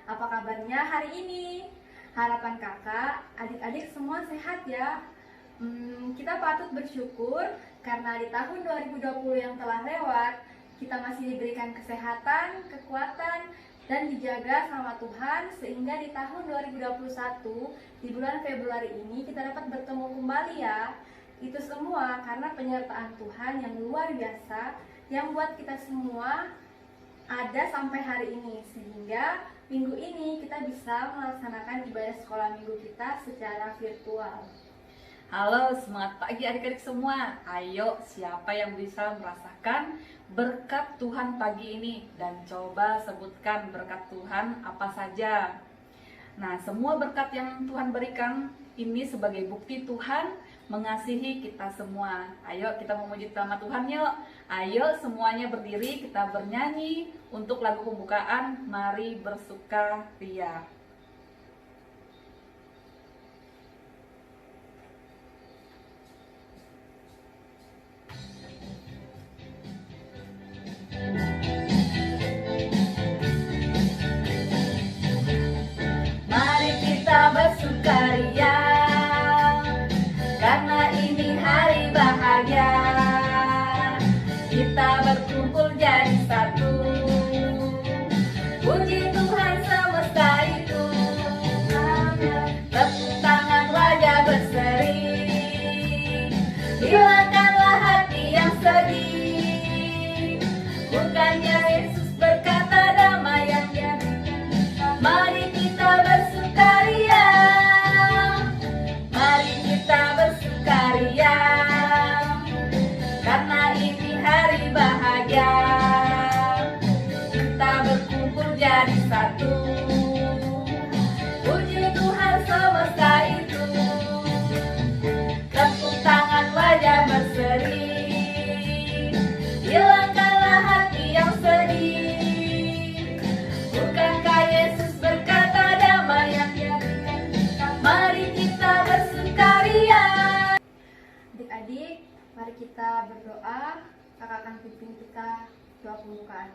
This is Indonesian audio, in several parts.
Apa kabarnya hari ini? Harapan kakak, adik-adik semua sehat ya. Kita patut bersyukur karena di tahun 2020 yang telah lewat, kita masih diberikan kesehatan, kekuatan, dan dijaga sama Tuhan sehingga di tahun 2021 di bulan Februari ini kita dapat bertemu kembali ya. Itu semua karena penyertaan Tuhan yang luar biasa yang buat kita semua ada sampai hari ini, sehingga minggu ini kita bisa melaksanakan ibadah sekolah minggu kita secara virtual. Halo, semangat pagi adik-adik semua. Ayo, siapa yang bisa merasakan berkat Tuhan pagi ini? Dan coba sebutkan berkat Tuhan apa saja. Nah, semua berkat yang Tuhan berikan ini sebagai bukti Tuhan mengasihi kita semua. Ayo kita memuji nama Tuhan yuk. Ayo semuanya berdiri, kita bernyanyi untuk lagu pembukaan Mari Bersukaria. Mari kita bersukaria karena ini hari bahagia. Kita berkumpul jadi satu, puji Tuhan semesta itu. Tepuk tangan wajah berseri, hilangkanlah hati yang sedih. Bukannya Yesus berkata damai yang dia berikan. Mari kita bersukaria, mari kita bersukaria, karena ini hari bahagia. Kita berkumpul jadi satu, puji Tuhan semesta itu. Tepuk tangan wajah berseri, hilangkanlah hati yang sedih. Bukankah Yesus berkata damai yang dia berikan? Mari kita bersukaria. Adik-adik, mari kita berdoa. Kakak akan pimpin kita doa pembukaan.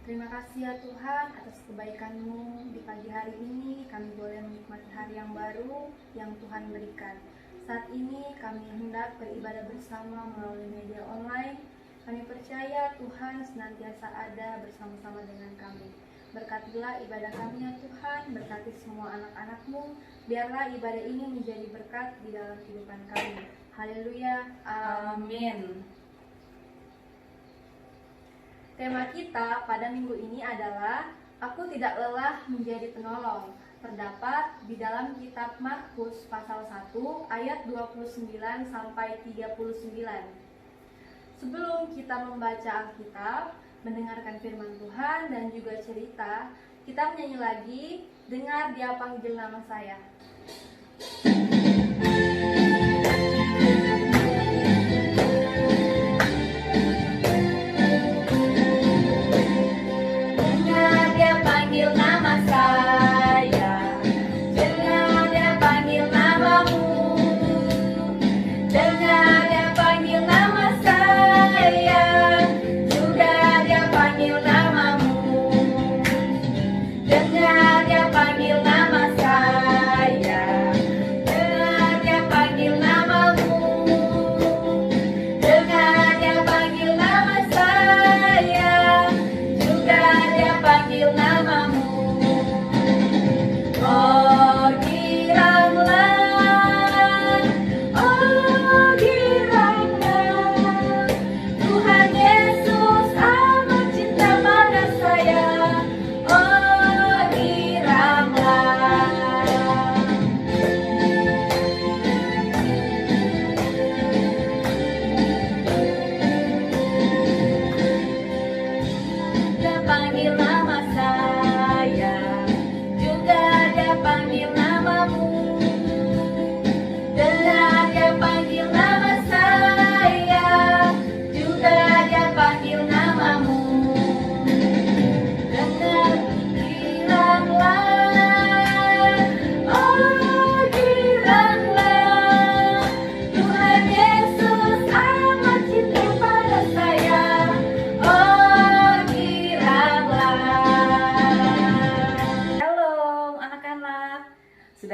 Terima kasih ya Tuhan atas kebaikan-Mu. Di pagi hari ini kami boleh menikmati hari yang baru yang Tuhan berikan. Saat ini kami hendak beribadah bersama melalui media online. Kami percaya Tuhan senantiasa ada bersama-sama dengan kami. Berkatilah ibadah kami ya Tuhan, berkati semua anak-anak-Mu. Biarlah ibadah ini menjadi berkat di dalam kehidupan kami. Haleluya, amin. Tema kita pada minggu ini adalah Aku tidak lelah menjadi penolong. Terdapat di dalam kitab Markus pasal 1 ayat 29 sampai 39. Sebelum kita membaca Alkitab, mendengarkan firman Tuhan dan juga cerita, kita menyanyi lagi Dengar Dia Panggil Nama Saya.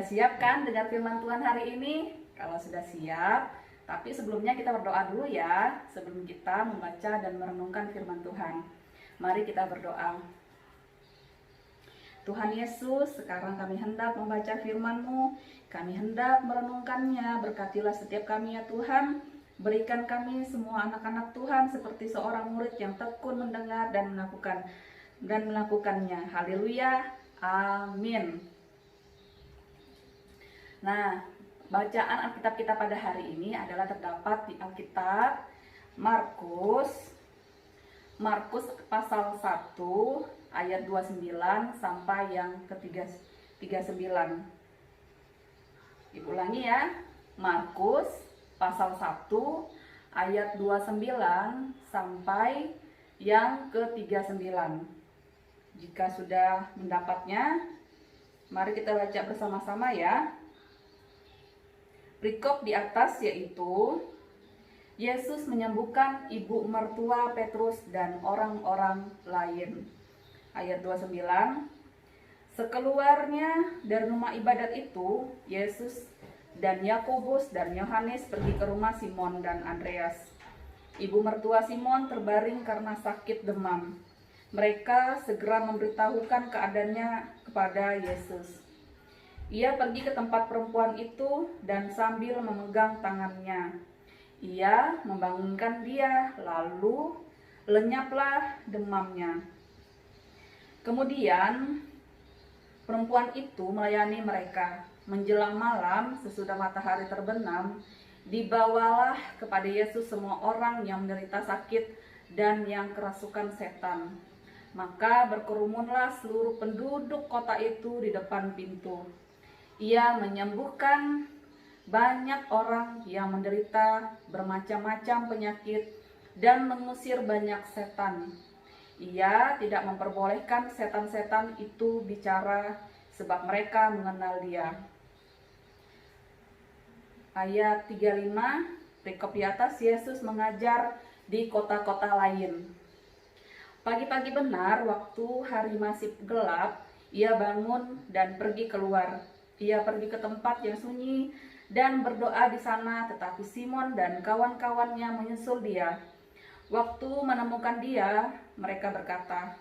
Sudah siap kan dengar firman Tuhan hari ini? Kalau sudah siap, tapi sebelumnya kita berdoa dulu ya, sebelum kita membaca dan merenungkan firman Tuhan. Mari kita berdoa. Tuhan Yesus, sekarang kami hendak membaca firman-Mu, kami hendak merenungkannya, berkatilah setiap kami ya Tuhan. Berikan kami semua anak-anak Tuhan seperti seorang murid yang tekun mendengar dan melakukannya. Haleluya, amin. Nah, bacaan Alkitab kita pada hari ini adalah terdapat di Alkitab Markus pasal 1 ayat 29 sampai yang ke-39. Ibu ulangi ya, Markus pasal 1 ayat 29 sampai yang ke-39. Jika sudah mendapatnya, mari kita baca bersama-sama ya. Perikop di atas yaitu Yesus menyembuhkan ibu mertua Petrus dan orang-orang lain. Ayat 29. Sekeluarnya dari rumah ibadat itu, Yesus dan Yakobus dan Yohanes pergi ke rumah Simon dan Andreas. Ibu mertua Simon terbaring karena sakit demam. Mereka segera memberitahukan keadaannya kepada Yesus. Ia pergi ke tempat perempuan itu dan sambil memegang tangannya, ia membangunkan dia, lalu lenyaplah demamnya. Kemudian perempuan itu melayani mereka. Menjelang malam, sesudah matahari terbenam, dibawalah kepada Yesus semua orang yang menderita sakit dan yang kerasukan setan. Maka berkerumunlah seluruh penduduk kota itu di depan pintu. Ia menyembuhkan banyak orang yang menderita bermacam-macam penyakit dan mengusir banyak setan. Ia tidak memperbolehkan setan-setan itu bicara sebab mereka mengenal dia. Ayat 35, perikop di atas, Yesus mengajar di kota-kota lain. Pagi-pagi benar, waktu hari masih gelap, ia bangun dan pergi keluar. Ia pergi ke tempat yang sunyi dan berdoa di sana, tetapi Simon dan kawan-kawannya menyusul dia. Waktu menemukan dia, mereka berkata,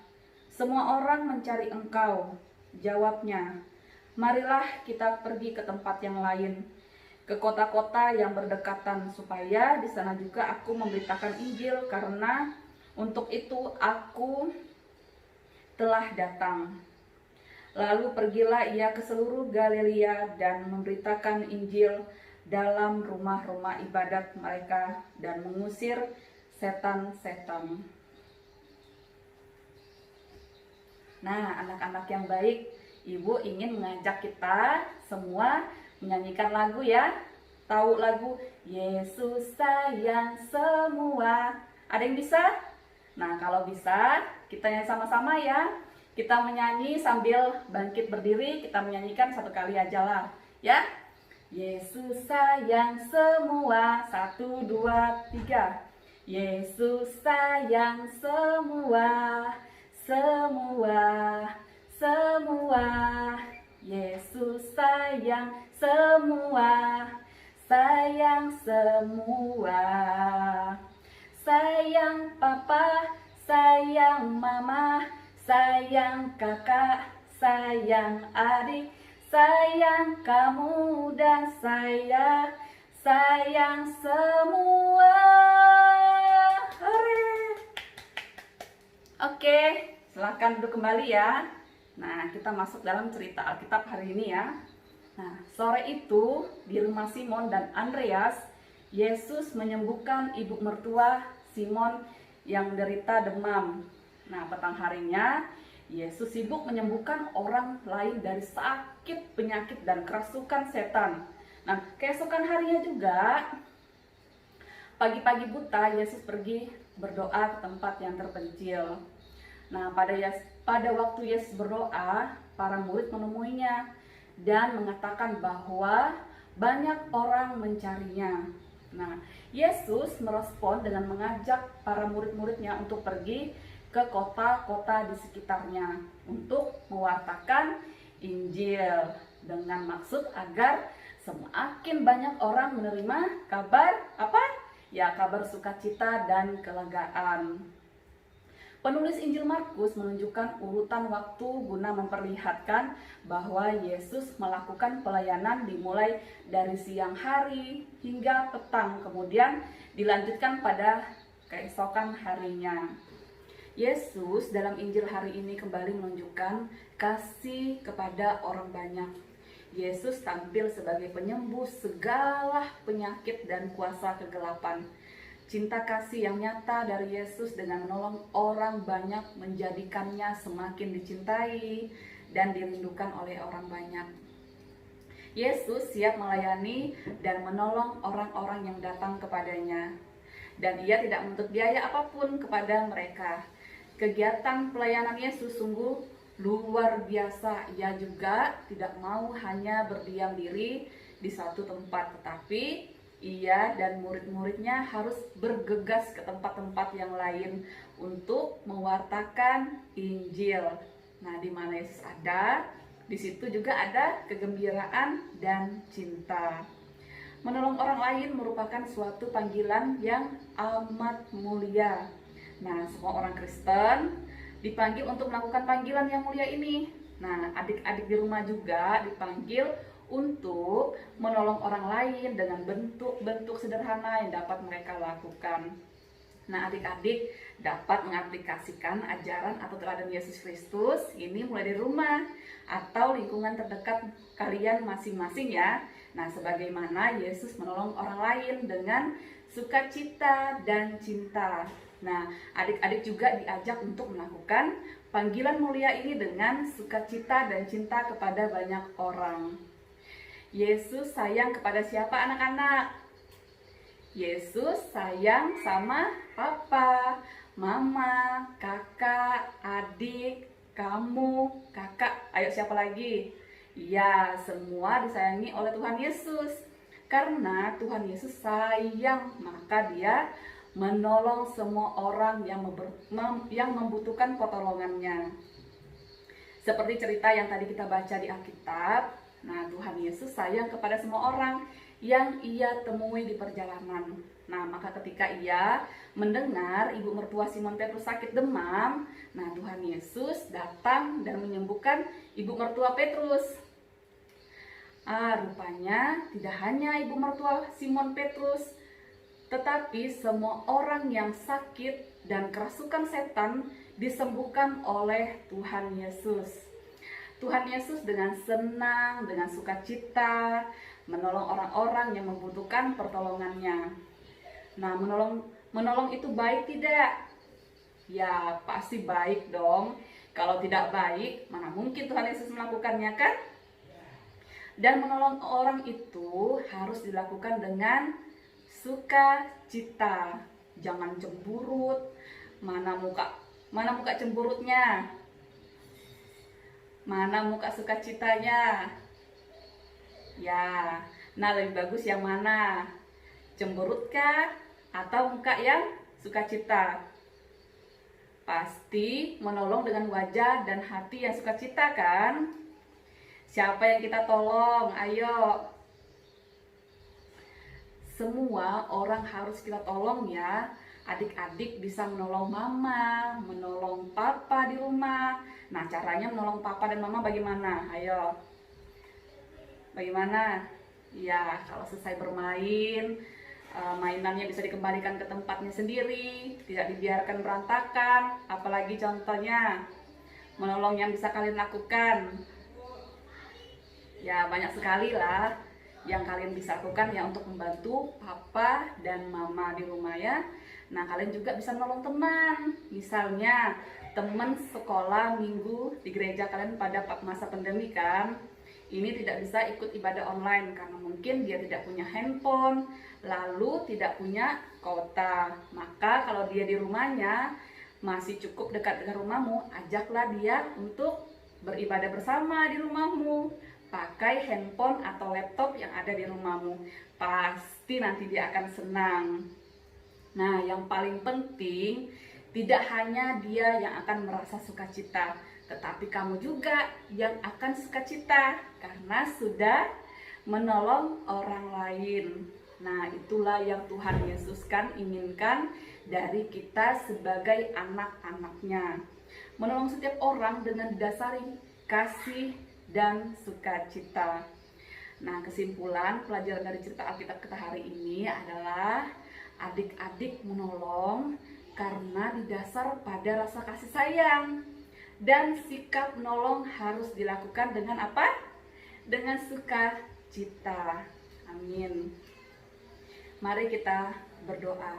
"Semua orang mencari engkau." Jawabnya, "Marilah kita pergi ke tempat yang lain, ke kota-kota yang berdekatan, supaya di sana juga aku memberitakan Injil, karena untuk itu aku telah datang." Lalu pergilah ia ke seluruh Galilea dan memberitakan Injil dalam rumah-rumah ibadat mereka dan mengusir setan-setan. Nah, anak-anak yang baik, Ibu ingin mengajak kita semua menyanyikan lagu ya. Tahu lagu Yesus sayang semua? Ada yang bisa? Nah, kalau bisa, kita nyanyi sama-sama ya. Kita menyanyi sambil bangkit berdiri, kita menyanyikan satu kali aja lah, ya. Yesus sayang semua, 1, 2, 3. Yesus sayang semua, semua, semua. Yesus sayang semua, sayang semua. Sayang papa, sayang mama, sayang kakak, sayang adik, sayang kamu dan saya, sayang semua. Hore. Oke, silakan duduk kembali ya. Nah, kita masuk dalam cerita Alkitab hari ini ya. Nah, sore itu di rumah Simon dan Andreas, Yesus menyembuhkan ibu mertua Simon yang menderita demam. Nah, petang harinya Yesus sibuk menyembuhkan orang lain dari sakit, penyakit, dan kerasukan setan. Nah, keesokan harinya juga, pagi-pagi buta, Yesus pergi berdoa ke tempat yang terpencil. Nah, pada waktu Yesus berdoa, para murid menemuinya dan mengatakan bahwa banyak orang mencarinya. Nah, Yesus merespon dengan mengajak para murid-muridnya untuk pergi ke kota-kota di sekitarnya untuk mewartakan Injil dengan maksud agar semakin banyak orang menerima kabar apa? Ya, kabar sukacita dan kelegaan. Penulis Injil Markus menunjukkan urutan waktu guna memperlihatkan bahwa Yesus melakukan pelayanan dimulai dari siang hari hingga petang, kemudian dilanjutkan pada keesokan harinya. Yesus dalam Injil hari ini kembali menunjukkan kasih kepada orang banyak. Yesus tampil sebagai penyembuh segala penyakit dan kuasa kegelapan. Cinta kasih yang nyata dari Yesus dengan menolong orang banyak menjadikannya semakin dicintai dan dirindukan oleh orang banyak. Yesus siap melayani dan menolong orang-orang yang datang kepadanya. Dan ia tidak menuntut biaya apapun kepada mereka. Kegiatan pelayanan Yesus sungguh luar biasa. Ia juga tidak mau hanya berdiam diri di satu tempat, tetapi ia dan murid-muridnya harus bergegas ke tempat-tempat yang lain untuk mewartakan Injil. Nah, di mana Yesus ada, di situ juga ada kegembiraan dan cinta. Menolong orang lain merupakan suatu panggilan yang amat mulia. Nah, semua orang Kristen dipanggil untuk melakukan panggilan yang mulia ini. Nah, adik-adik di rumah juga dipanggil untuk menolong orang lain dengan bentuk-bentuk sederhana yang dapat mereka lakukan. Nah, adik-adik dapat mengaplikasikan ajaran atau teladan Yesus Kristus ini mulai dari rumah atau lingkungan terdekat kalian masing-masing ya. Nah, sebagaimana Yesus menolong orang lain dengan sukacita dan cinta. Nah, adik-adik juga diajak untuk melakukan panggilan mulia ini dengan sukacita dan cinta kepada banyak orang. Yesus sayang kepada siapa anak-anak? Yesus sayang sama papa, mama, kakak, adik, kamu, kakak. Ayo siapa lagi? Ya, semua disayangi oleh Tuhan Yesus. Karena Tuhan Yesus sayang, maka dia menolong semua orang yang membutuhkan pertolongannya. Seperti cerita yang tadi kita baca di Alkitab. Nah, Tuhan Yesus sayang kepada semua orang yang ia temui di perjalanan. Nah, maka ketika ia mendengar ibu mertua Simon Petrus sakit demam, nah Tuhan Yesus datang dan menyembuhkan ibu mertua Petrus. Rupanya tidak hanya ibu mertua Simon Petrus, tetapi semua orang yang sakit dan kerasukan setan disembuhkan oleh Tuhan Yesus. Tuhan Yesus dengan senang, dengan sukacita menolong orang-orang yang membutuhkan pertolongannya. Nah, menolong itu baik tidak? Ya, pasti baik dong. Kalau tidak baik, mana mungkin Tuhan Yesus melakukannya, kan? Dan menolong orang itu harus dilakukan dengan sukacita. Jangan cemburut. Mana muka cemburutnya? Mana muka sukacitanya? Ya, nah lebih bagus yang mana? Cemburutkah atau muka yang sukacita? Pasti menolong dengan wajah dan hati yang sukacita kan? Siapa yang kita tolong? Ayo. Semua orang harus kita tolong ya. Adik-adik bisa menolong mama, menolong papa di rumah. Nah, caranya menolong papa dan mama bagaimana? Ayo. Bagaimana? Ya, kalau selesai bermain, mainannya bisa dikembalikan ke tempatnya sendiri, tidak dibiarkan berantakan. Apalagi contohnya, menolong yang bisa kalian lakukan. Ya, banyak sekali lah yang kalian bisa lakukan ya untuk membantu papa dan mama di rumah ya. Nah, kalian juga bisa menolong teman. Misalnya, teman sekolah minggu di gereja kalian pada masa pandemi kan. Ini tidak bisa ikut ibadah online karena mungkin dia tidak punya handphone, lalu tidak punya kuota. Maka kalau dia di rumahnya masih cukup dekat dengan rumahmu, ajaklah dia untuk beribadah bersama di rumahmu. Pakai handphone atau laptop yang ada di rumahmu. Pasti nanti dia akan senang. Nah, yang paling penting, Tidak hanya dia yang akan merasa sukacita, tetapi kamu juga yang akan sukacita karena sudah menolong orang lain. Nah, itulah yang Tuhan Yesus kan inginkan dari kita sebagai anak-anaknya. Menolong setiap orang dengan didasari kasih dan sukacita. Nah, kesimpulan pelajaran dari cerita Alkitab kita hari ini adalah adik-adik menolong karena didasar pada rasa kasih sayang. Dan sikap menolong harus dilakukan dengan apa? Dengan sukacita. Amin. Mari kita berdoa.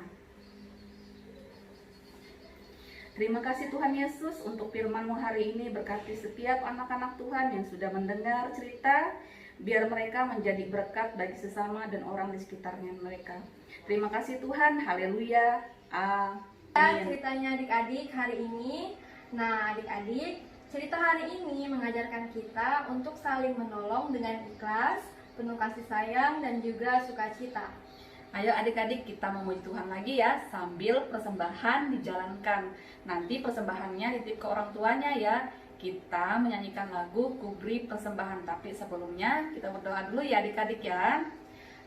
Terima kasih Tuhan Yesus untuk firman-Mu hari ini. Berkati setiap anak-anak Tuhan yang sudah mendengar cerita, biar mereka menjadi berkat bagi sesama dan orang di sekitarnya mereka. Terima kasih Tuhan, haleluya, amin. Ceritanya adik-adik hari ini. Nah, adik-adik, cerita hari ini mengajarkan kita untuk saling menolong dengan ikhlas, penuh kasih sayang, dan juga sukacita. Ayo adik-adik kita memuji Tuhan lagi ya, sambil persembahan dijalankan. Nanti persembahannya dititip ke orang tuanya ya. Kita menyanyikan lagu Ku Beri Persembahan, tapi sebelumnya kita berdoa dulu ya adik-adik ya.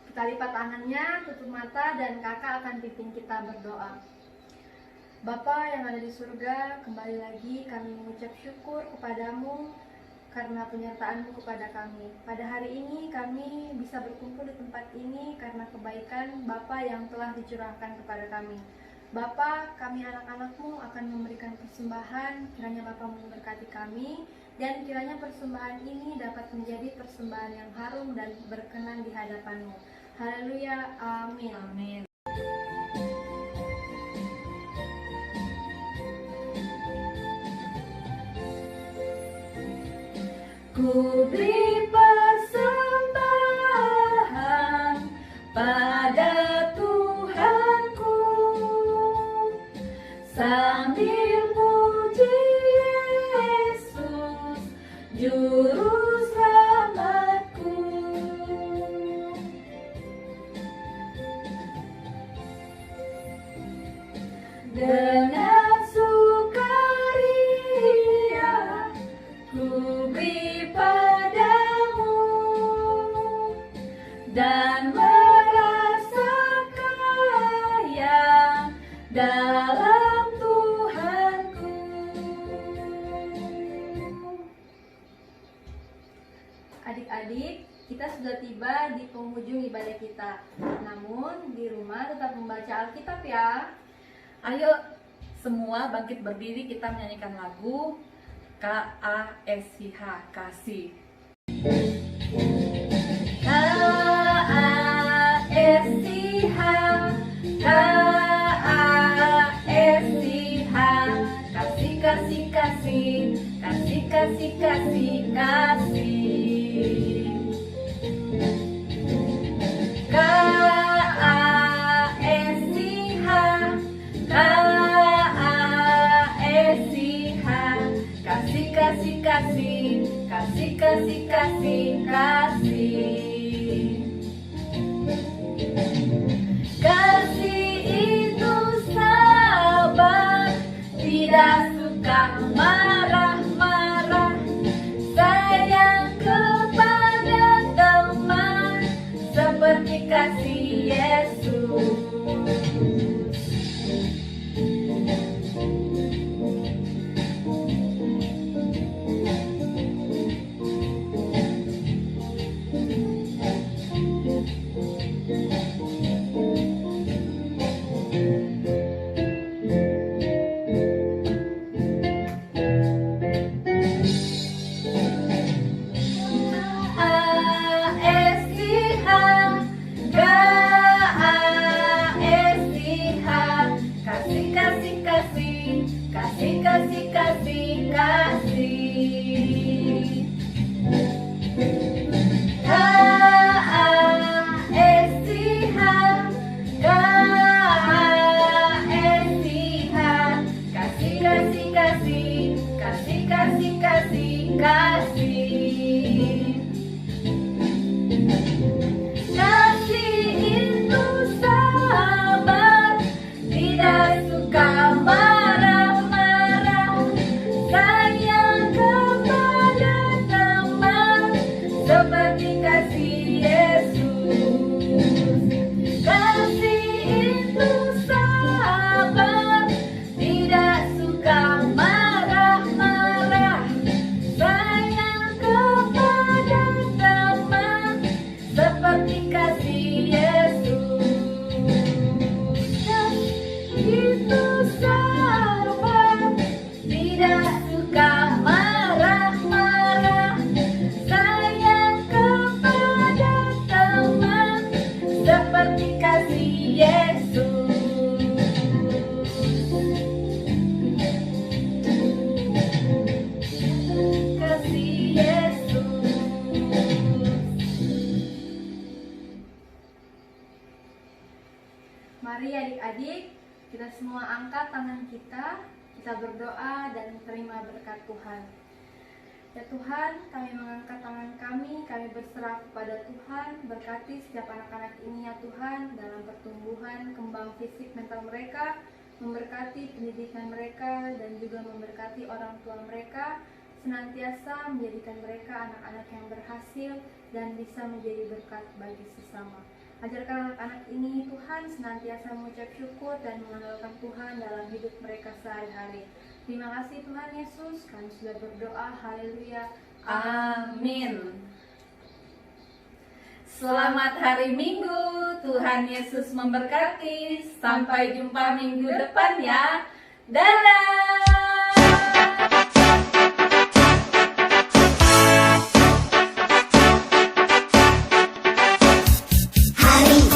Kita lipat tangannya, tutup mata, dan kakak akan pimpin kita berdoa. Bapa yang ada di surga, kembali lagi kami mengucap syukur kepadamu karena penyertaan-Mu kepada kami. Pada hari ini kami bisa berkumpul di tempat ini karena kebaikan Bapa yang telah dicurahkan kepada kami. Bapa, kami anak-anak-Mu akan memberikan persembahan, kiranya Bapa memberkati kami, dan kiranya persembahan ini dapat menjadi persembahan yang harum dan berkenan di hadapan-Mu. Haleluya, amin. Amin. Ku beri persembahan pada Tuhanku sambil muji Yesus Juru Selamatku. Dengan sukaria ku beri padamu dan merasa kaya dalam Tuhanku. Adik-adik, kita sudah tiba di penghujung ibadah kita. Namun di rumah tetap membaca Alkitab ya. Ayo semua bangkit berdiri, kita menyanyikan lagu KASIH, kasih. KASIH, KASIH, kasih, kasih, kasih, kasih, kasih, kasih, kasih. Kasih, kasih, kasih, kasih, kasih, kasih. Kasih itu sabar, tidak suka marah-marah, sayang kepada teman seperti kasih Yesus. Kasih, kasih, kasih, kasih. KASIH, KASIH, kasih, kasih, kasih, kasih, kasih, kasih, kasih. Kasih itu sabar, tidak suka marah, adik-adik, kita semua angkat tangan kita berdoa dan terima berkat Tuhan. Ya Tuhan, kami mengangkat tangan kami berserah kepada Tuhan. Berkati setiap anak-anak ini ya Tuhan, dalam pertumbuhan, kembang fisik mental mereka, memberkati pendidikan mereka, dan juga memberkati orang tua mereka, senantiasa menjadikan mereka anak-anak yang berhasil dan bisa menjadi berkat bagi sesama. Ajarkan anak-anak ini Tuhan senantiasa mengucap syukur dan mengandalkan Tuhan dalam hidup mereka sehari-hari. Terima kasih Tuhan Yesus, kami sudah berdoa, haleluya, Amin. Selamat hari Minggu, Tuhan Yesus memberkati. Sampai jumpa minggu depan ya. Dadah.